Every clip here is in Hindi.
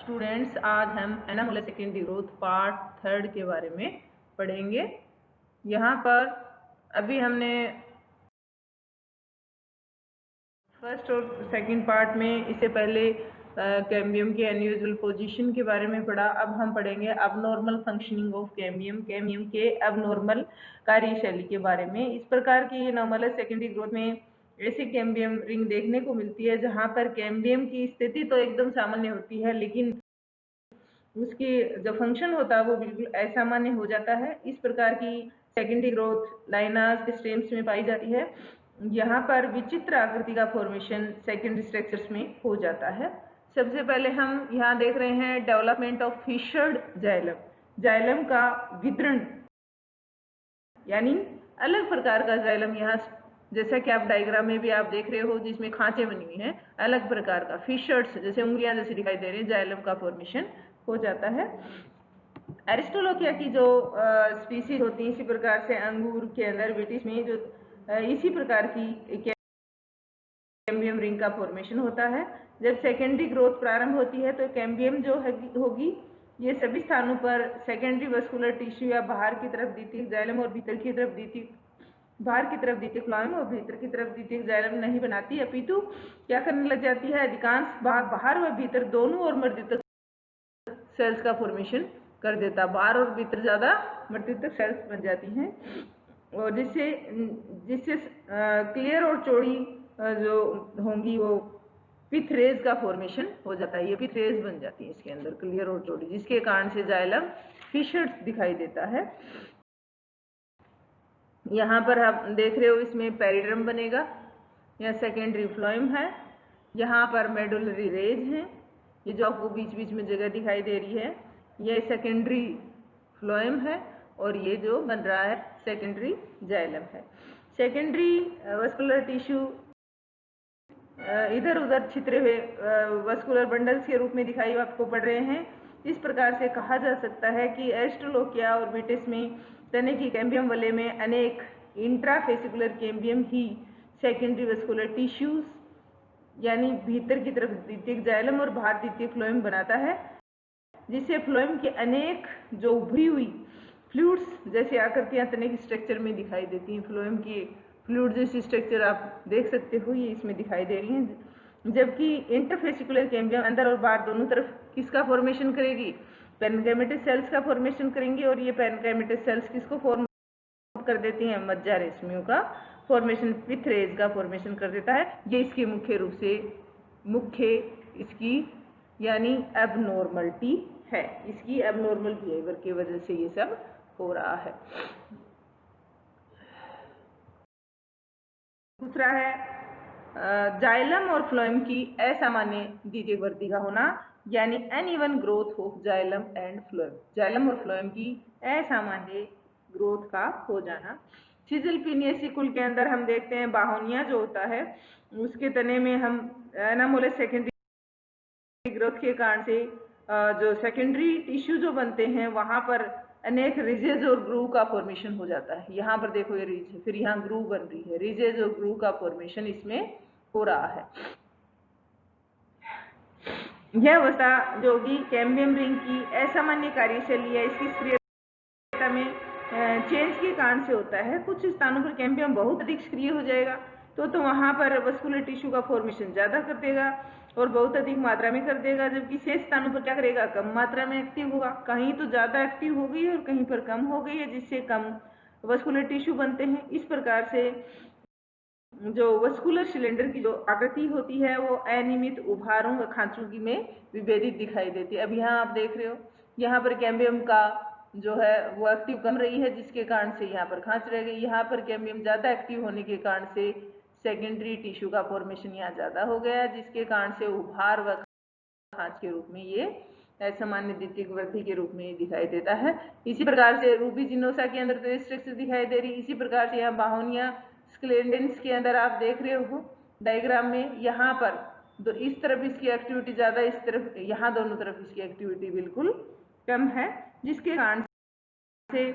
स्टूडेंट्स, आज हम एनामोलर सेकेंडरी ग्रोथ पार्ट 3 के बारे में पढ़ेंगे। यहाँ पर अभी हमने फर्स्ट और सेकंड पार्ट में इससे पहले कैम्बियम के अनयूजुअल पोजीशन के बारे में पढ़ा। अब हम पढ़ेंगे abnormal functioning of cambium, cambium के अबनॉर्मल कार्यशैली के बारे में। इस प्रकार की एनामोलर सेकेंडरी ग्रोथ में ऐसी कैम्बियम रिंग देखने को मिलती है जहाँ पर कैम्बियम की स्थिति तो एकदम सामान्य होती है, लेकिन उसकी जो फंक्शन होता है वो बिल्कुल असामान्य हो जाता है। इस प्रकार की सेकेंडरी ग्रोथ लाइनास के स्टेम्स में पाई जाती है। यहाँ पर विचित्र आकृति का फॉर्मेशन सेकेंडरी स्ट्रक्चर्स में हो जाता है। सबसे पहले हम यहाँ देख रहे हैं development of fissured xylem, xylem का वितरण, यानी अलग प्रकार का जाइलम। यहाँ जैसा कि आप डायग्राम में भी आप देख रहे हो जिसमें खांचे बनी हुई हैं, अलग प्रकार का फिशर्ड्स जैसे उंगलियां जैसे दिखाई दे रही है, जाइलम का फॉर्मेशन हो जाता है। एरिस्टोलोकिया की जो स्पीसीज होती है, इसी प्रकार से अंगूर के अंदर विटिस में जो इसी प्रकार की कैम्बियम रिंग का फॉर्मेशन होता है। जब सेकेंडरी ग्रोथ प्रारंभ होती है तो कैम्बियम जो होगी ये सभी स्थानों पर सेकेंडरी वस्कुलर टिश्यू या बाहर की तरफ द्वितीयक जाइलम और भीतर की तरफ द्वितीयक, बाहर की तरफ द्वितीयक फ्लोएम और भीतर की तरफ द्वितीयक जाइलम नहीं बनाती, अपितु क्या करने लग जाती है, अधिकांश भाग बाहर व भीतर दोनों और मर्दितक सेल्स का फॉर्मेशन कर देता। बाहर और भीतर ज्यादा मर्दितक सेल्स बन जाती हैं और जिससे जिससे क्लियर और चौड़ी जो होंगी वो पिथ रेज का फॉर्मेशन हो जाता है। ये पिथ रेज बन जाती है इसके अंदर क्लियर और चौड़ी, जिसके कारण से जाइलम फिशर्ड दिखाई देता है। यहाँ पर आप देख रहे हो इसमें पेरिड्रम बनेगा, यह सेकेंडरी फ्लोएम है, यहाँ पर मेडुलरी रेज है, ये जो आपको बीच बीच में जगह दिखाई दे रही है ये सेकेंडरी फ्लोएम है और ये जो बन रहा है सेकेंडरी जाइलम है। सेकेंडरी वस्कुलर टिश्यू इधर उधर छितरे हुए वस्कुलर बंडल्स के रूप में दिखाई आपको पड़ रहे हैं। इस प्रकार से कहा जा सकता है कि एरिस्टोलोकिया और विटिस में तने की कैम्बियम वलय में अनेक इंट्राफेसिकुलर कैम्बियम ही सेकेंडरी वस्कुलर टिश्यूज यानी भीतर की तरफ द्वितीयक जाइलम और बाहर द्वितीयक फ्लोएम बनाता है, जिससे फ्लोएम के अनेक जो उभरी हुई फ्लूइड्स जैसी आकृतियां तने की स्ट्रक्चर में दिखाई देती हैं। फ्लोएम की फ्लूइड जैसी स्ट्रक्चर आप देख सकते हो, ये इसमें दिखाई दे रही हैं। जबकि इंटरफेसिकुलर कैम्बियम अंदर और बाहर दोनों तरफ किसका फॉर्मेशन करेगी, पेरेन्काइमेटस सेल्स का फॉर्मेशन करेंगी और ये पेरेन्काइमेटस सेल्स किसको फॉर्म कर देती हैं, मज्जा रेशमियों का फॉर्मेशन, पिथ रेज का फॉर्मेशन कर देता है। ये इसकी मुख्य रूप से इसकी यानी एबनॉर्मलिटी है, इसकी एबनॉर्मल बिहेवियर की वजह से ये सब हो रहा है। दूसरा है जाइलम और फ्लोएम की असामान्य द्वितीयक वृद्धि का होना, यानी uneven growth of xylem and phloem, xylem और फ्लोएम की असामान्य ग्रोथ का हो जाना। सिजिलपिनियेसी कुल के अंदर हम देखते हैं बाहोनिया जो होता है उसके तने में हम एनामोलर सेकेंडरी ग्रोथ के कारण से जो सेकेंडरी टिश्यू जो बनते हैं वहां पर अनेक रिजेज और ग्रूव का फॉर्मेशन हो जाता है। यहाँ पर देखो ये रिज है, फिर यहाँ ग्रूव बन रही है, रिजेज और ग्रूव का फॉर्मेशन इसमें हो रहा है। यह अवस्था जो कि कैम्बियम रिंग की असामान्य कार्यशैली है, इसकी सक्रियता में चेंज के कारण से होता है। कुछ स्थानों पर कैम्बियम बहुत अधिक सक्रिय हो जाएगा तो वहां पर वस्कुलर टिश्यू का फॉर्मेशन ज्यादा कर देगा और बहुत अधिक मात्रा में कर देगा, जबकि शेष स्थानों पर क्या करेगा, कम मात्रा में एक्टिव होगा। कहीं तो ज्यादा एक्टिव हो गई है और कहीं पर कम हो गई है, जिससे कम वस्कुलर टिश्यू बनते हैं। इस प्रकार से जो वस्कुलर सिलेंडर की जो आकृति होती है वो अनियमित उभारों व खांचों की में विभेदित दिखाई देती है। अब यहाँ आप देख रहे हो यहाँ पर कैम्बियम का जो है वो एक्टिव कम रही है, जिसके कारण से यहाँ पर खांच रह गई। यहाँ पर कैम्बियम ज्यादा एक्टिव होने के कारण से सेकेंडरी टिश्यू का फॉर्मेशन यहाँ ज्यादा हो गया, जिसके कारण से उभार व खांच के रूप में ये असामान्य द्वितीयक वृद्धि के रूप में दिखाई देता है। इसी प्रकार से रूबिजिनोसा के अंदर तो स्ट्रक्चर दिखाई दे रही। इसी प्रकार से यहाँ बाहोनिया स्क्लेडेंस के अंदर आप देख रहे हो डायग्राम में, यहाँ पर इस तरफ इसकी एक्टिविटी ज्यादा, इस तरफ यहाँ दोनों तरफ इसकी एक्टिविटी बिल्कुल कम है, जिसके कारण से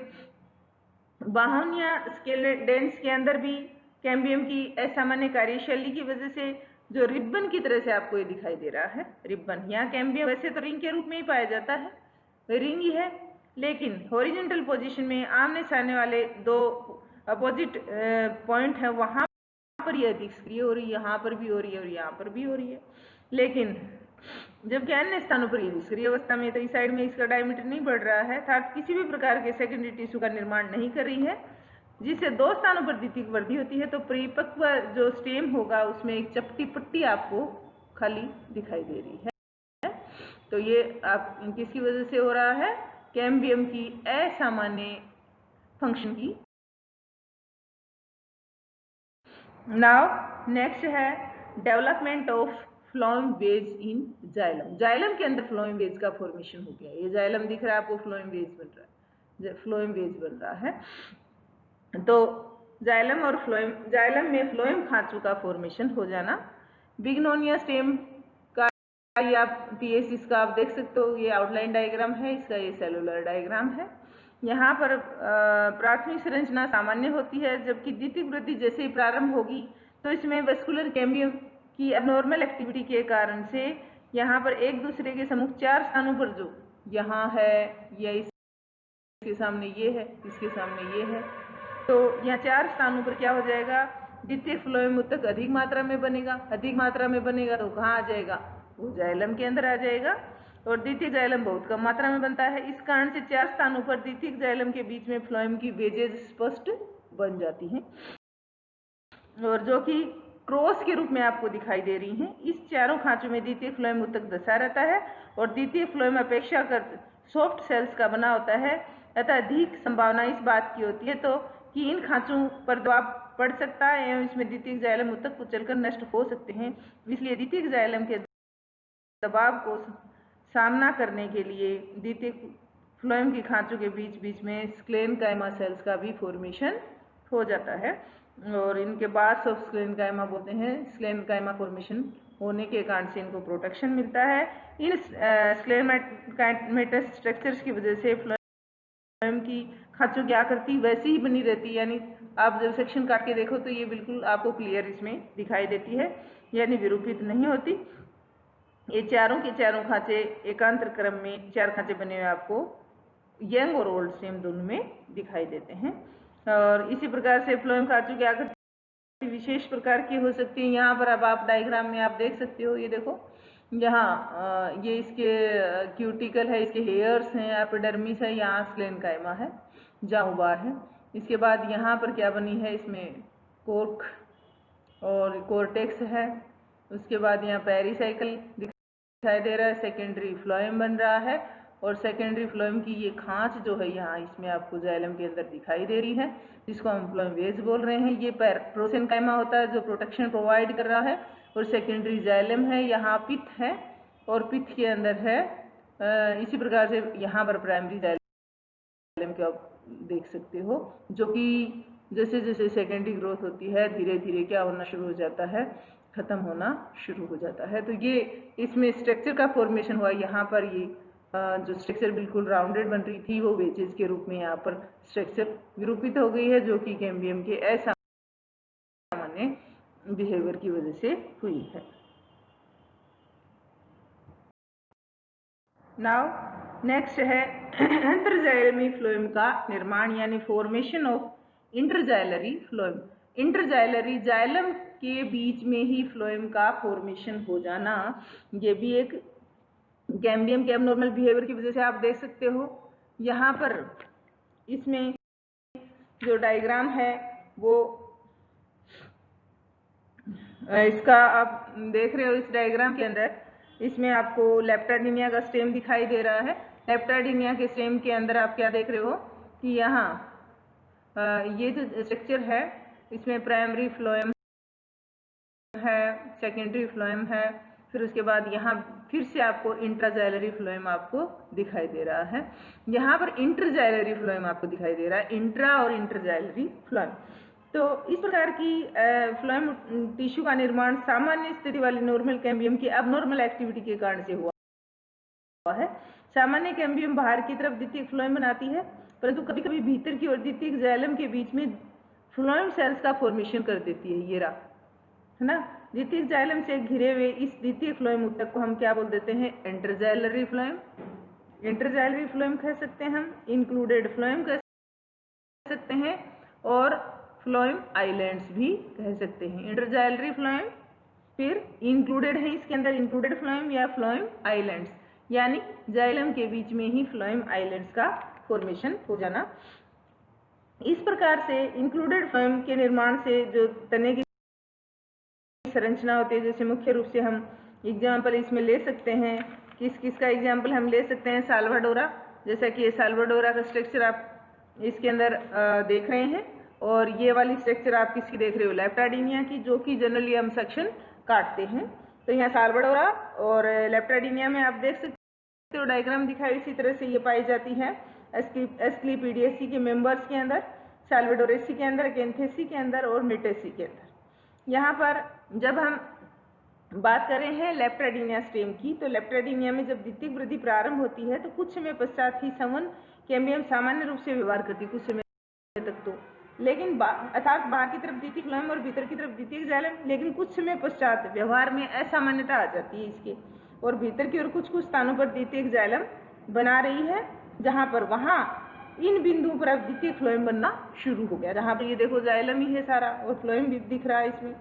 बाहोनिया स्क्लेडेंस के अंदर भी कैम्बियम की असामान्य कार्यशैली की वजह से जो रिबन की तरह से आपको ये दिखाई दे रहा है, रिबन। यहाँ कैम्बियम वैसे तो रिंग के रूप में ही पाया जाता है, रिंग ही है, लेकिन हॉरिजॉन्टल पोजीशन में आमने सामने वाले दो अपोजिट पॉइंट है, वहां पर ये अधिक सक्रिय हो रही है, यहाँ पर भी हो रही है और यहाँ पर भी हो रही है। लेकिन जबकि अन्य स्थानों पर ये निष्क्रिय अवस्था में, तो इस साइड में इसका डायमीटर नहीं बढ़ रहा है, अर्थात किसी भी प्रकार के सेकेंडरी टिश्यू का निर्माण नहीं कर रही है, जिससे दो स्थानों पर द्वितीयक वृद्धि होती है। तो परिपक्व जो स्टेम होगा उसमें एक चपटी पट्टी आपको खाली दिखाई दे रही है। तो ये आप किसकी वजह से हो रहा है? कैम्बियम की असामान्य फंक्शन की। नाउ नेक्स्ट है development of phloem ways in xylem. Xylem के अंदर फ्लोएम वेज का फॉर्मेशन हो गया। ये जाइलम दिख रहा है आपको, फ्लोएम वेज बन रहा है, फ्लोएम वेज बन रहा है। तो जाइलम और फ्लोएम, जाइलम में फ्लोएम खांचों का फॉर्मेशन हो जाना। बिग्नोनिया स्टेम का ये आप टीएसिस का आप देख सकते हो, ये आउटलाइन डायग्राम है इसका, ये सेलुलर डायग्राम है। यहाँ पर प्राथमिक संरचना सामान्य होती है, जबकि द्वितीयक वृद्धि जैसे ही प्रारंभ होगी तो इसमें वेस्कुलर कैम्बियम की अबनॉर्मल एक्टिविटी के कारण से यहाँ पर एक दूसरे के सम्मुख चार स्थानों पर, जो यहाँ है या इसके सामने ये है, इसके सामने ये है, तो यहाँ चार स्थानों पर क्या हो जाएगा? द्वितीयक फ्लोएम ऊतक अधिक मात्रा में बनेगा। अधिक मात्रा में बनेगा तो कहाँ आ जाएगा? वो जाइलम के अंदर आ जाएगा। और द्वितीयक जाइलम बहुत कम मात्रा में बनता है। इस कारण से चार स्थानों पर द्वितीयक जाइलम के बीच में फ्लोएम की वेजेज स्पष्ट बन जाती हैं, और जो कि क्रॉस के रूप में आपको दिखाई दे रही हैं। इस चारों खांचों में द्वितीयक फ्लोएम ऊतक दशा रहता है, और द्वितीयक फ्लोएम अपेक्षाकृत सॉफ्ट सेल्स का बना होता है, अतः अधिक संभावना इस बात की होती है तो कि इन खांचों पर दबाव पड़ सकता है एवं इसमें द्वितीयक जाइलम ऊतक कुचलकर नष्ट हो सकते हैं। इसलिए द्वितीयक जाइलम के दबाव को सामना करने के लिए द्वितीयक फ्लोएम की खांचों के बीच बीच में स्क्लेरेन्काइमा सेल्स का भी फॉर्मेशन हो जाता है, और इनके बाद ऑफ स्क्लेरेन्काइमा बोलते हैं। स्क्लेरेन्काइमा फॉर्मेशन होने के कारण से इनको प्रोटेक्शन मिलता है। इन स्क्लेरेमेटस स्ट्रक्चर्स की वजह से फ्लोएम की खांचों की आकृति वैसी ही बनी रहती है, यानी आप जब सेक्शन काट के देखो तो ये बिल्कुल आपको क्लियर इसमें दिखाई देती है, यानी विरूपित नहीं होती। ये चारों के चारों खांचे एकांतर क्रम में चार खांचे बने हुए आपको यंग और ओल्ड स्टेम दोनों में दिखाई देते हैं। और इसी प्रकार से फ्लोएम खांचों की आकृति विशेष प्रकार की हो सकती है। यहाँ पर अब आप डायग्राम में आप देख सकते हो, ये देखो यहाँ ये इसके क्यूटिकल है, इसके हेयर्स हैं, एपिडर्मिस है, यहाँ स्क्लेरेन्काइमा है, जाउबार है। इसके बाद यहाँ पर क्या बनी है, इसमें कोर्क और कोर्टेक्स है। उसके बाद यहाँ पेरिसाइकिल दिखाई दे रहा है, सेकेंडरी फ्लोएम बन रहा है, और सेकेंडरी फ्लोएम की ये खांच जो है यहाँ इसमें आपको जाइलम के अंदर दिखाई दे रही है, जिसको हम फ्लोएम वेज बोल रहे हैं। ये प्रोसेनकाइमा होता है जो प्रोटेक्शन प्रोवाइड कर रहा है, और सेकेंडरी जाइलम है, यहाँ पित्त है और पित्त के अंदर है। इसी प्रकार से यहाँ पर प्राइमरी जाइलम को आप देख सकते हो, जो कि जैसे जैसे सेकेंडरी ग्रोथ होती है धीरे धीरे क्या होना शुरू हो जाता है, खत्म होना शुरू हो जाता है। तो ये इसमें स्ट्रक्चर का फॉर्मेशन हुआ। यहाँ पर ये जो स्ट्रक्चर बिल्कुल राउंडेड बन रही थी वो वेजेस के रूप में यहाँ पर स्ट्रक्चर विरूपित हो गई है, जो कि कैम्बियम के असामान्य बिहेवियर की वजह से हुई है। नाउ नेक्स्ट है इंटरजाइलमी फ्लोएम का निर्माण, यानी फॉर्मेशन ऑफ इंटरजाइलरी फ्लोएम। इंटरजाइलरी जाइलम के बीच में ही फ्लोएम का फॉर्मेशन हो जाना, ये भी एक कैम्बियम के एबनॉर्मल बिहेवियर की वजह से आप देख सकते हो। यहाँ पर इसमें जो डायग्राम है वो इसका आप देख रहे हो, इस डायग्राम के अंदर इसमें आपको लेप्टाडिनिया का स्टेम दिखाई दे रहा है। लेप्टाडिनिया के स्टेम के अंदर आप क्या देख रहे हो कि यहाँ ये जो स्ट्रक्चर है इसमें प्राइमरी फ्लोएम है, सेकेंडरी फ्लोएम है, फिर उसके बाद यहाँ फिर से आपको इंट्राजाइलरी फ्लोएम आपको दिखाई दे रहा है। यहाँ पर इंटरजाइलरी फ्लोएम आपको दिखाई दे रहा है, इंट्रा और इंटरजाइलरी फ्लोएम। तो इस प्रकार की फ्लोएम टिश्यू का निर्माण सामान्य स्थिति वाली नॉर्मल कैम्बियम की अबनॉर्मल एक्टिविटी के कारण से हुआ है। सामान्य कैम्बियम बाहर की तरफ द्वितीयक फ्लोएम बनाती है, परंतु कभी कभी भीतर की ओर द्वितीयक जाइलम के बीच में फ्लोएम सेल्स का फॉर्मेशन कर देती है, ये रहा है ना। द्वितीयक जाइलम से घिरे हुए इस द्वितीयक फ्लोएम ऊतक को हम क्या बोल देते हैं? इंटरजाइलरी फ्लोएम। इंटरजाइलरी फ्लोएम कह सकते हैं हम, इंक्लूडेड फ्लोएम कह सकते हैं और फ्लोएम आइलैंड्स भी कह सकते हैं। इंटरजाइलरी फ्लोएम, फिर इंक्लूडेड है इसके अंदर इंक्लूडेड फ्लोएम या फ्लोएम आइलैंड्स, यानी जाइलम के बीच में ही फ्लोएम आइलैंड्स का फॉर्मेशन हो जाना। इस प्रकार से इंक्लूडेड फ्लोएम के निर्माण से जो तने की संरचना होती है, जैसे मुख्य रूप से हम एग्जाम्पल इसमें ले सकते हैं, किस किस का एग्जाम्पल हम ले सकते हैं? साल्वाडोरा, जैसा कि ये साल्वाडोरा का स्ट्रक्चर आप इसके अंदर देख रहे हैं, और ये वाली स्ट्रक्चर आप किसकी देख रहे हो? लेप्टाडीनिया की, जो कि जनरली हम सेक्शन काटते हैं। तो यहाँ साल्वाडोरा और लेप्टाडीनिया में आप देख सकते हो डायग्राम दिखाई इसी तरह से ये पाई जाती है एस्क्लीपीडियेसी के मेंबर्स के अंदर, साल्वाडोरेसी के अंदर, कैंथेसी के अंदर और मिटेसी के अंदर। यहाँ पर जब हम बात कर रहे हैं लेप्टाडीनिया स्टेम की, तो लेप्टाडीनिया में जब द्वितीयक वृद्धि प्रारंभ होती है तो कुछ समय पश्चात ही संवन कैम्बियम सामान्य रूप से व्यवहार करती है, कुछ समय तक तो, लेकिन अर्थात बाहर की तरफ द्वितीयक फ्लोएम और भीतर की तरफ द्वितीयक जाइलम, लेकिन कुछ समय पश्चात व्यवहार में असामान्यता आ जाती है इसके, और भीतर की ओर कुछ कुछ स्थानों पर द्वितीयक जाइलम बना रही है, जहां पर वहां इन बिंदुओं पर अब द्वितीयक फ्लोएम बनना शुरू हो गया, जहां पर ये देखो जाइलम ही है सारा और फ्लोएम भी दिख रहा है इसमें।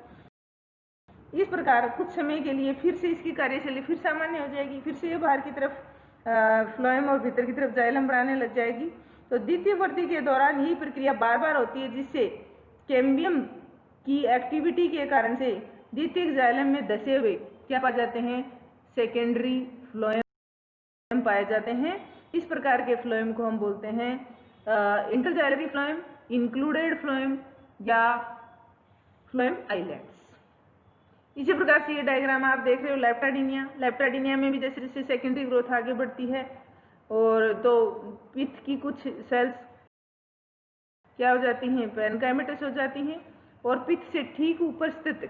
इस प्रकार कुछ समय के लिए फिर से इसकी कार्यशैली फिर सामान्य हो जाएगी, फिर से ये बाहर की तरफ फ्लोएम और भीतर की तरफ जाइलम बनाने लग जाएगी। तो द्वितीय वृद्धि के दौरान यही प्रक्रिया बार बार होती है, जिससे कैम्बियम की एक्टिविटी के कारण से द्वितीयक जाइलम में धसे हुए क्या पाए जाते हैं? सेकेंडरी फ्लोएम पाए जाते हैं। इस प्रकार के फ्लोएम को हम बोलते हैं इंटरजाइलरी फ्लोएम, इंक्लूडेड फ्लोएम या फ्लोएम आइलैंड्स। इसी प्रकार से ये डायग्राम आप देख रहे हो लेप्टाडीनिया में भी जैसे जैसे सेकेंडरी ग्रोथ आगे बढ़ती है, और तो पिथ की कुछ सेल्स क्या हो जाती हैं? पैनकाइमेटस हो जाती हैं, और पिथ से ठीक ऊपर स्थित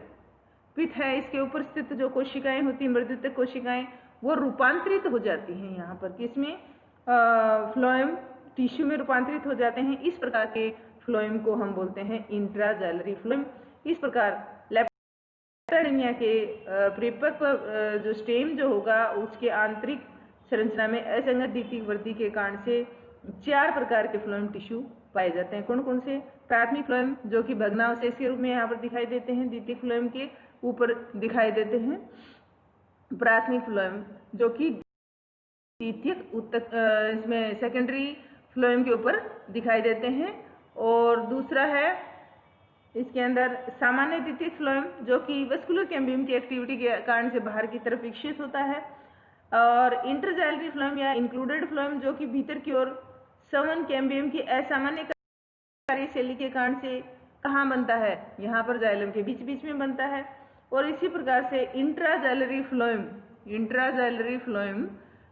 पिथ है, इसके ऊपर स्थित जो कोशिकाएं होती हैं, मृदुतक कोशिकाएं, वो रूपांतरित हो जाती हैं यहाँ पर किसमें? फ्लोएम टिश्यू में रूपांतरित हो जाते हैं। इस प्रकार के फ्लोएम को हम बोलते हैं इंट्राजाइलरी फ्लोएम। इस प्रकार लेप्टाडीनिया के परिपक्व जो स्टेम जो होगा उसके आंतरिक संरचना में असंगत द्वितीयक वृद्धि के कारण से 4 प्रकार के फ्लोएम टिश्यू पाए जाते हैं। कौन कौन से? प्राथमिक फ्लोएम जो कि भग्नावशेष के रूप में यहाँ पर दिखाई देते हैं, द्वितीयक फ्लोएम के ऊपर दिखाई देते हैं। प्राथमिक फ्लोएम जो कि द्वितीयक ऊतक इसमें सेकेंडरी फ्लोएम के ऊपर दिखाई देते हैं। और दूसरा है इसके अंदर सामान्य द्वितीयक फ्लोएम जो कि वस्कुलर कैम्बियम की एक्टिविटी के कारण से बाहर की तरफ विकसित होता है। और इंटरजाइलरी फ्लोएम या इंक्लूडेड फ्लोएम जो कि भीतर की ओर संवन कैम्बियम की असामान्य कार्यशैली के कारण से कहाँ बनता है? यहाँ पर जाइलम के बीच बीच में बनता है। और इसी प्रकार से इंट्राजाइलरी फ्लोएम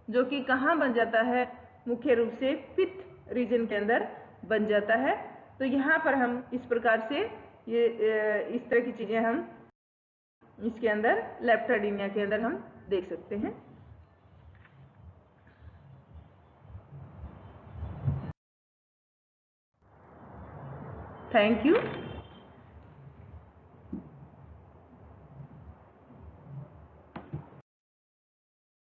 जो कि कहाँ बन जाता है? मुख्य रूप से पिथ रीजन के अंदर बन जाता है। तो यहाँ पर हम इस प्रकार से ये इस तरह की चीजें हम इसके अंदर लेप्टाडीनिया के अंदर हम देख सकते हैं। Thank you.